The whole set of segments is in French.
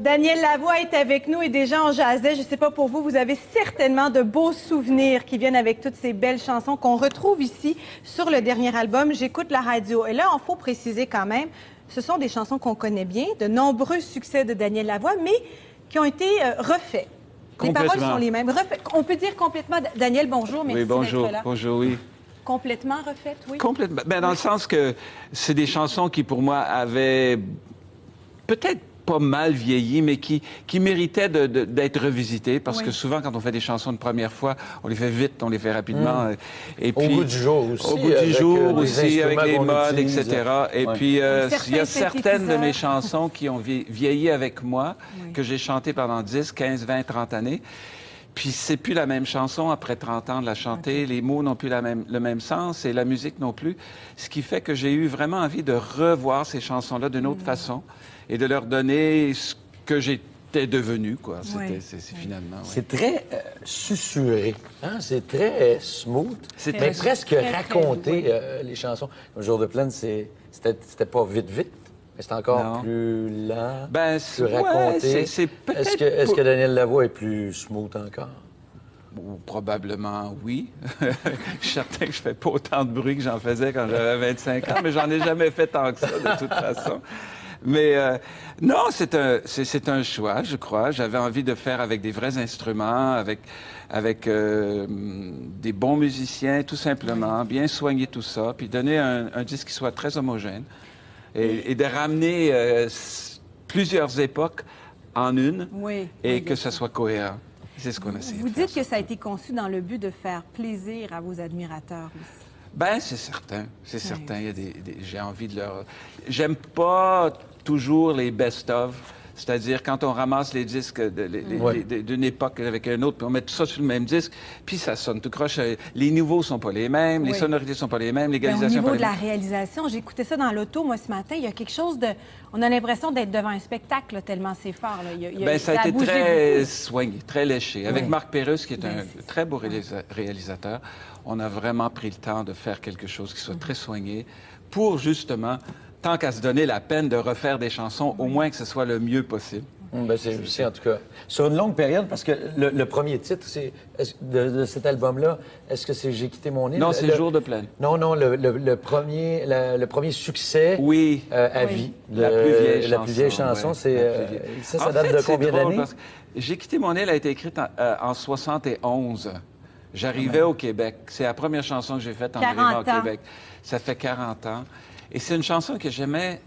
Daniel Lavoie est avec nous et déjà on jasait. Je ne sais pas pour vous, vous avez certainement de beaux souvenirs qui viennent avec toutes ces belles chansons qu'on retrouve ici sur le dernier album J'écoute la radio. Et là, il faut préciser quand même, ce sont des chansons qu'on connaît bien, de nombreux succès de Daniel Lavoie, mais qui ont été refaits. Les paroles sont les mêmes. On peut dire complètement... Daniel, bonjour, merci d'être là. Bonjour, oui. Complètement refaites, oui? Complètement. Ben, dans le sens que c'est des chansons qui, pour moi, avaient peut-être pas mal vieilli, mais qui méritaient d'être revisitées, parce que souvent, quand on fait des chansons une première fois, on les fait vite, on les fait rapidement. Et puis, au goût du jour aussi. Au goût du jour aussi, avec les modes, etc. Et puis, il y a certaines de mes chansons qui ont vieilli avec moi, que j'ai chantées pendant 10, 15, 20, 30 années. Puis c'est plus la même chanson après 30 ans de la chanter. Les mots n'ont plus le même sens et la musique non plus. Ce qui fait que j'ai eu vraiment envie de revoir ces chansons-là d'une autre façon et de leur donner ce que j'étais devenu, quoi. C'est finalement... C'est très susurré, hein? C'est très smooth, mais presque raconté, les chansons. Le Jour de plaine, c'était pas vite. Mais c'est encore plus lent, plus raconté. Est-ce que Daniel Lavoie est plus smooth encore? Probablement, oui. Je suis certain que je fais pas autant de bruit que j'en faisais quand j'avais 25 ans, mais j'en ai jamais fait tant que ça, de toute façon. Mais non, c'est un choix, je crois. J'avais envie de faire avec des vrais instruments, avec des bons musiciens, tout simplement, bien soigner tout ça, puis donner un disque qui soit très homogène. Et de ramener plusieurs époques en une et que ça soit cohérent. C'est ce qu'on essaie de faire. Vous dites que ça a été conçu dans le but de faire plaisir à vos admirateurs aussi. Ben, c'est certain. C'est certain. Il y a j'ai envie de leur... J'aime pas toujours les best-of. C'est-à-dire, quand on ramasse les disques d'une époque avec un autre, puis on met tout ça sur le même disque, puis ça sonne tout croche. Les niveaux sont pas les mêmes, les sonorités sont pas les mêmes, l'égalisation pas les mêmes. Au niveau de la réalisation, j'écoutais ça dans l'auto, moi, ce matin, il y a quelque chose de... On a l'impression d'être devant un spectacle, là, tellement c'est fort. Là. Ça a été très soigné, très léché. Avec Marc Pérusse, qui est un très beau réalisateur, on a vraiment pris le temps de faire quelque chose qui soit très soigné pour, justement... tant qu'à se donner la peine de refaire des chansons, au moins que ce soit le mieux possible. C'est réussi, en tout cas. Sur une longue période, parce que le premier titre de cet album-là, est-ce que c'est J'ai quitté mon île? Non, c'est Jour de plaine. Non, le premier succès à vie. La plus vieille chanson. Ça date de combien d'années? J'ai quitté mon île a été écrite en 71. J'arrivais au Québec. C'est la première chanson que j'ai faite en arrivant au Québec. Ça fait 40 ans. Et c'est une chanson qui n'a jamais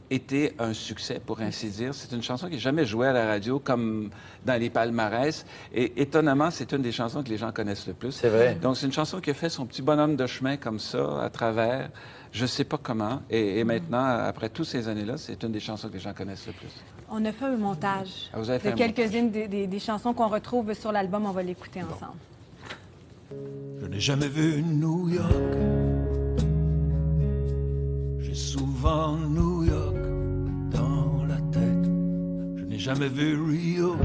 été un succès, pour ainsi dire. C'est une chanson qui n'a jamais joué à la radio, comme dans les palmarès. Et étonnamment, c'est une des chansons que les gens connaissent le plus. C'est vrai. Donc, c'est une chanson qui a fait son petit bonhomme de chemin comme ça, à travers, je ne sais pas comment. Et maintenant, après toutes ces années-là, c'est une des chansons que les gens connaissent le plus. On a fait un montage de quelques-unes des chansons qu'on retrouve sur l'album. On va l'écouter ensemble. Je n'ai jamais vu New York. J'ai souvent New York dans la tête. Je n'ai jamais vu Rio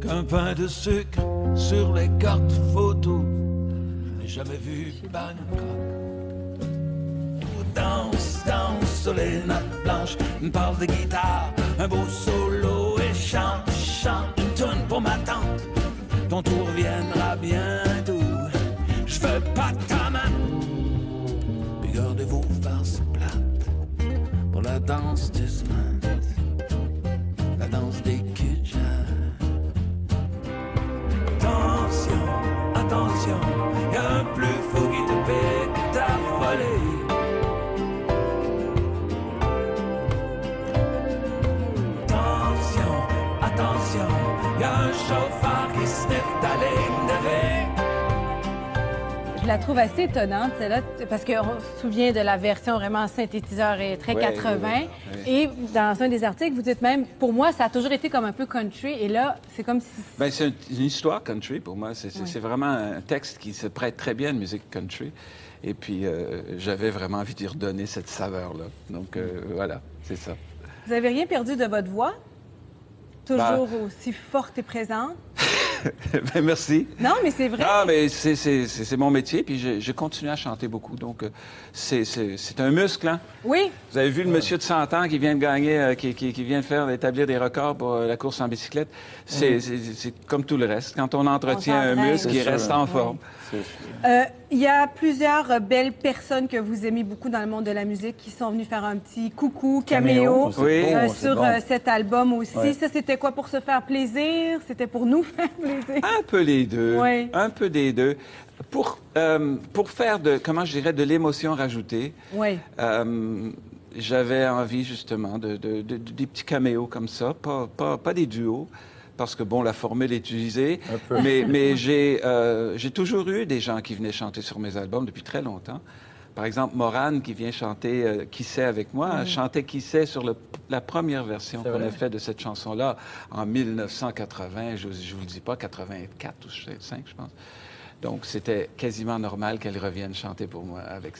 qu'un pain de sucre sur les cartes photos. Je n'ai jamais vu Bangkok. Danse, danse sur les nappes blanches. Une parle de guitare, un beau solo et chante, chante une toune pour ma tante. Ton tour viendra bientôt. Je veux pas ta main. Gardez vos farces plates pour la danse du smart, la danse des Kidjans. Attention, attention, y'a un plus fou qui te pique ta folie. Attention, attention, y'a un chauffeur qui sniffe ta ligne de vie. Je la trouve assez étonnante, celle-là, parce qu'on se souvient de la version vraiment synthétiseur et très 80. Et dans un des articles, vous dites même, pour moi, ça a toujours été comme un peu country. Et là, c'est comme si... Bien, c'est une histoire country pour moi. C'est vraiment un texte qui se prête très bien à une musique country. Et puis, j'avais vraiment envie d'y redonner cette saveur-là. Donc, voilà, c'est ça. Vous avez rien perdu de votre voix? Toujours aussi forte et présente? Ben, merci. Non, mais c'est vrai. Ah, mais c'est mon métier, puis j'ai continué à chanter beaucoup. Donc, c'est un muscle, hein? Oui. Vous avez vu le monsieur de 100 ans qui vient de gagner, qui vient de établir des records pour la course en bicyclette. C'est comme tout le reste. Quand on entretient un muscle, il reste en forme. Il y a plusieurs belles personnes que vous aimez beaucoup dans le monde de la musique qui sont venues faire un petit coucou, caméo, sur cet album aussi. Ouais. Ça, c'était quoi, pour se faire plaisir? C'était pour nous faire plaisir? Un peu les deux. Oui. Un peu des deux. Pour faire comment je dirais, de l'émotion rajoutée. Oui. J'avais envie, justement, des petits caméos comme ça, pas des duos. Parce que, bon, la formule est utilisée, mais j'ai toujours eu des gens qui venaient chanter sur mes albums depuis très longtemps. Par exemple, Morane, qui vient chanter Qui sait avec moi, chantait Qui sait sur la première version qu'on a fait de cette chanson-là en 1980, je vous le dis pas, 84 ou 85, je pense. Donc, c'était quasiment normal qu'elle revienne chanter pour moi avec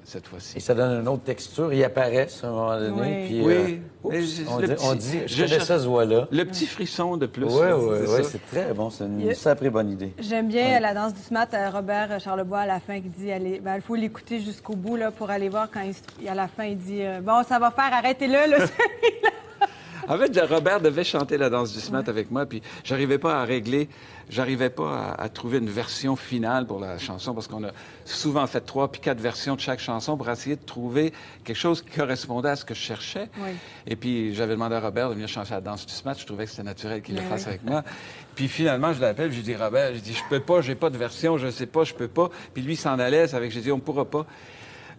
cette fois-ci. Et ça donne une autre texture. Il apparaît à un moment donné. Oui. Puis, on dit, je connais ça, ce voix-là. Le petit frisson de plus. Oui, c'est très bon. C'est une sacrée bonne idée. J'aime bien la danse du SMAT, Robert Charlebois, à la fin, qui dit, il faut l'écouter jusqu'au bout là, pour aller voir quand à la fin, il dit, bon, ça va faire, arrêtez-le, là, celui-là. En fait, Robert devait chanter la danse du SMAT avec moi, puis j'arrivais pas à trouver une version finale pour la chanson, parce qu'on a souvent fait 3 puis 4 versions de chaque chanson pour essayer de trouver quelque chose qui correspondait à ce que je cherchais. Oui. Et puis, j'avais demandé à Robert de venir chanter la danse du SMAT. Je trouvais que c'était naturel qu'il le fasse avec moi. Puis finalement, je l'appelle, j'ai dit, Robert, je peux pas, j'ai pas de version, je sais pas, je peux pas. Puis lui, il s'en allait, j'ai dit, on pourra pas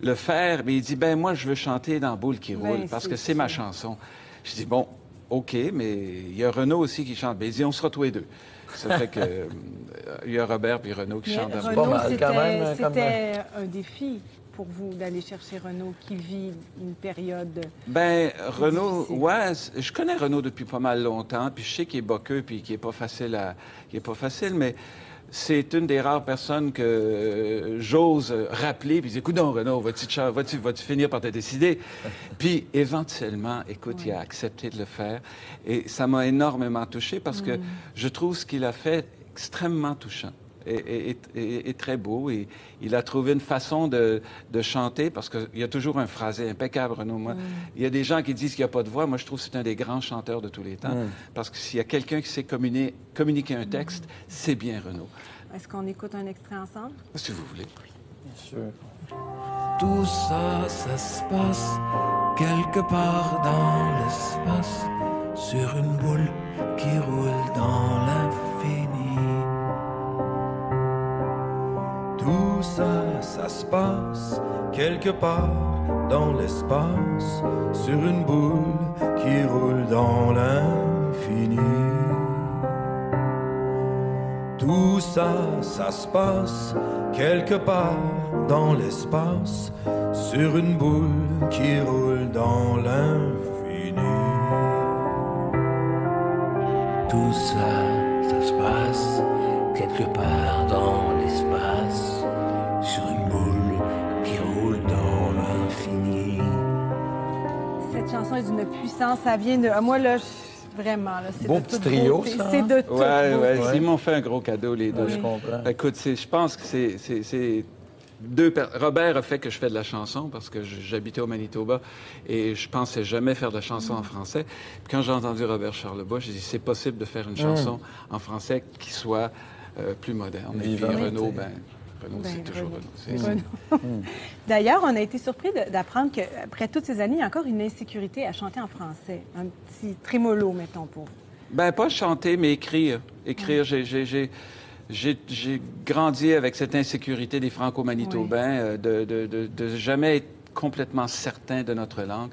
le faire. Mais il dit, ben moi, je veux chanter dans Boule qui roule, parce que c'est ma chanson. Je dis, bon, OK, mais il y a Renaud aussi qui chante. Ben, il dit, on sera tous les deux. Ça fait que il y a Robert puis Renaud qui chantent. C'est pas mal, quand même. C'était un défi pour vous d'aller chercher Renaud qui vit une période. Ben Renaud, je connais Renaud depuis pas mal longtemps, puis je sais qu'il est boqueux puis qu'il est pas facile, mais c'est une des rares personnes que j'ose rappeler, puis écoute donc, Renaud, vas-tu finir par te décider? Puis, éventuellement, écoute, il a accepté de le faire. Et ça m'a énormément touché parce que je trouve ce qu'il a fait extrêmement touchant et très beau. Et il a trouvé une façon de chanter, parce qu'il y a toujours un phrasé impeccable, Renaud. Moi, il y a des gens qui disent qu'il n'y a pas de voix. Moi, je trouve que c'est un des grands chanteurs de tous les temps. Parce que s'il y a quelqu'un qui sait communiquer un texte, c'est bien Renaud. Est-ce qu'on écoute un extrait ensemble? Si vous voulez. Oui, bien sûr. Tout ça, ça se passe quelque part dans l'espace, sur une boule qui roule dans l'infini. Tout ça, ça se passe quelque part dans l'espace, sur une boule qui roule dans l'infini. Tout ça, ça se passe quelque part dans l'espace, sur une boule qui roule dans l'infini. Tout ça, ça se passe quelque part dans l'espace, sur une boule qui roule dans l'infini. Cette chanson est d'une puissance, ça vient de... Moi, là, vraiment, là, c'est beau de petit toute trio, beauté. ça. C'est de toute beauté. Ils m'ont fait un gros cadeau, les deux. Je comprends. Écoute, je pense que c'est Robert a fait que je fais de la chanson, parce que j'habitais au Manitoba et je pensais jamais faire de chanson en français. Puis quand j'ai entendu Robert Charlebois, j'ai dit, c'est possible de faire une chanson en français qui soit plus moderne. Et puis Renaud, c'est toujours Renaud. D'ailleurs, on a été surpris d'apprendre qu'après toutes ces années, il y a encore une insécurité à chanter en français. Un petit trémolo, mettons, pour vous. Ben pas chanter, mais écrire. Écrire, j'ai grandi avec cette insécurité des Franco-Manitobains, de jamais être complètement certain de notre langue.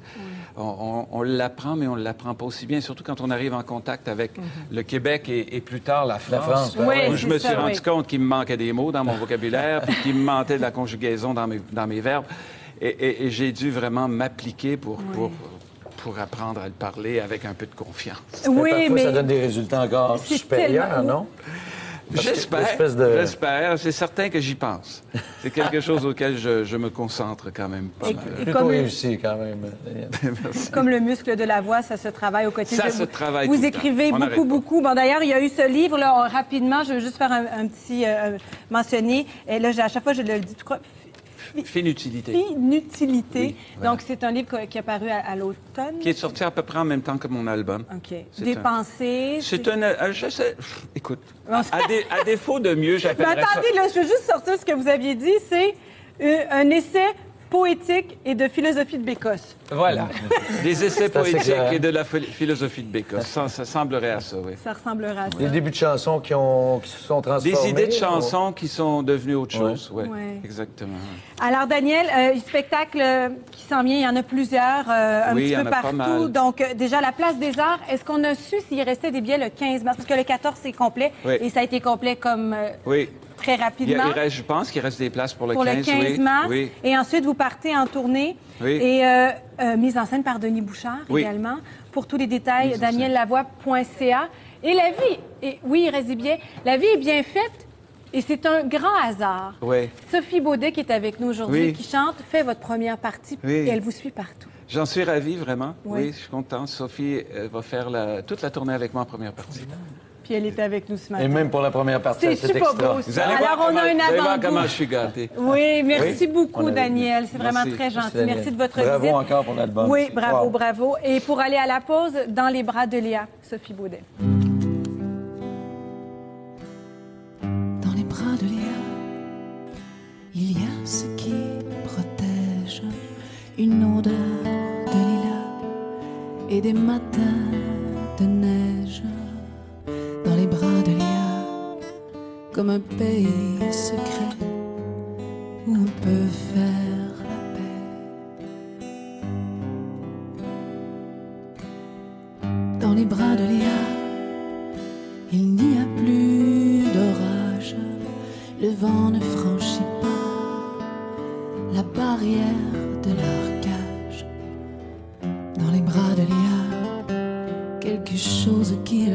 On l'apprend, mais on ne l'apprend pas aussi bien, surtout quand on arrive en contact avec le Québec et plus tard la France. Où je me suis rendu compte qu'il me manquait des mots dans mon vocabulaire, puis qu'il me manquait de la conjugaison dans mes verbes. Et j'ai dû vraiment m'appliquer pour apprendre à le parler avec un peu de confiance. Oui, parfois, ça donne des résultats encore supérieurs, non? J'espère. C'est certain que j'y pense. C'est quelque chose auquel je me concentre quand même pas mal. Plutôt réussi quand même, Daniel. Comme le muscle de la voix, ça se travaille au quotidien. Ça se travaille Vous tout le écrivez temps. beaucoup. Bon, d'ailleurs, il y a eu ce livre, là, rapidement, je veux juste faire un petit mentionné. Et là, à chaque fois, je le dis, tu crois... Finutilité. Finutilité. Oui, voilà. Donc, c'est un livre qui est paru à l'automne. Qui est sorti à peu près en même temps que mon album. OK. Des pensées. C'est un... Je sais... Écoute, à défaut de mieux, Mais j'appellerais attendez, là, je veux juste sortir ce que vous aviez dit. C'est un essai poétique et de philosophie de Bécosse. Voilà. Des essais poétiques clair. et de la philosophie de Bécosse. Ça semblerait à ça, oui. Ça ressemblerait à ça. Des débuts de chansons qui se sont transformés. Des idées de chansons qui sont devenues autre chose, oui. Ouais. Exactement. Alors, Daniel, spectacle qui s'en vient, il y en a plusieurs, un Oui, il petit y en peu a pas partout. mal. Donc, déjà, la Place des Arts, est-ce qu'on a su s'il restait des billets le 15 mars? Parce que le 14, c'est complet. Oui. Et ça a été complet comme Oui. très rapidement. Je pense qu'il reste des places pour le Pour 15, le 15 oui. mars. Oui. Et ensuite, vous partez en tournée. Oui. Et mise en scène par Denis Bouchard Oui. également. Pour tous les détails, Mise en scène. daniellavoie.ca. Et la vie, oui, il reste des billets. La vie est bien faite et c'est un grand hasard. Oui. Sophie Baudet, qui est avec nous aujourd'hui, Oui. qui chante, fait votre première partie Oui. et elle vous suit partout. J'en suis ravi, vraiment. Oui. Oui, je suis content. Sophie va faire toute la tournée avec moi en première partie. Puis elle était avec nous ce matin. Et même pour la première partie, C'est c'est super extra. beau, Vous ça. allez Alors, voir on a un vous allez voir avant-goût. comment je suis gâté. Oui, merci On beaucoup, a- Daniel. C'est vraiment Merci. très gentil. Daniel. Merci de votre Bravo visite. encore pour l'album. Oui, bravo, Wow. bravo. Et pour aller à la pause, dans les bras de Léa, Sophie Baudet. Dans les bras de Léa, il y a ce qui protège, une odeur de lilas et des matins de neige. Dans les bras de Léa, comme un pays secret où on peut faire la paix. Dans les bras de Léa, il n'y a plus d'orage, le vent ne franchit pas la barrière de leur cage. Dans les bras de Léa, quelque chose qui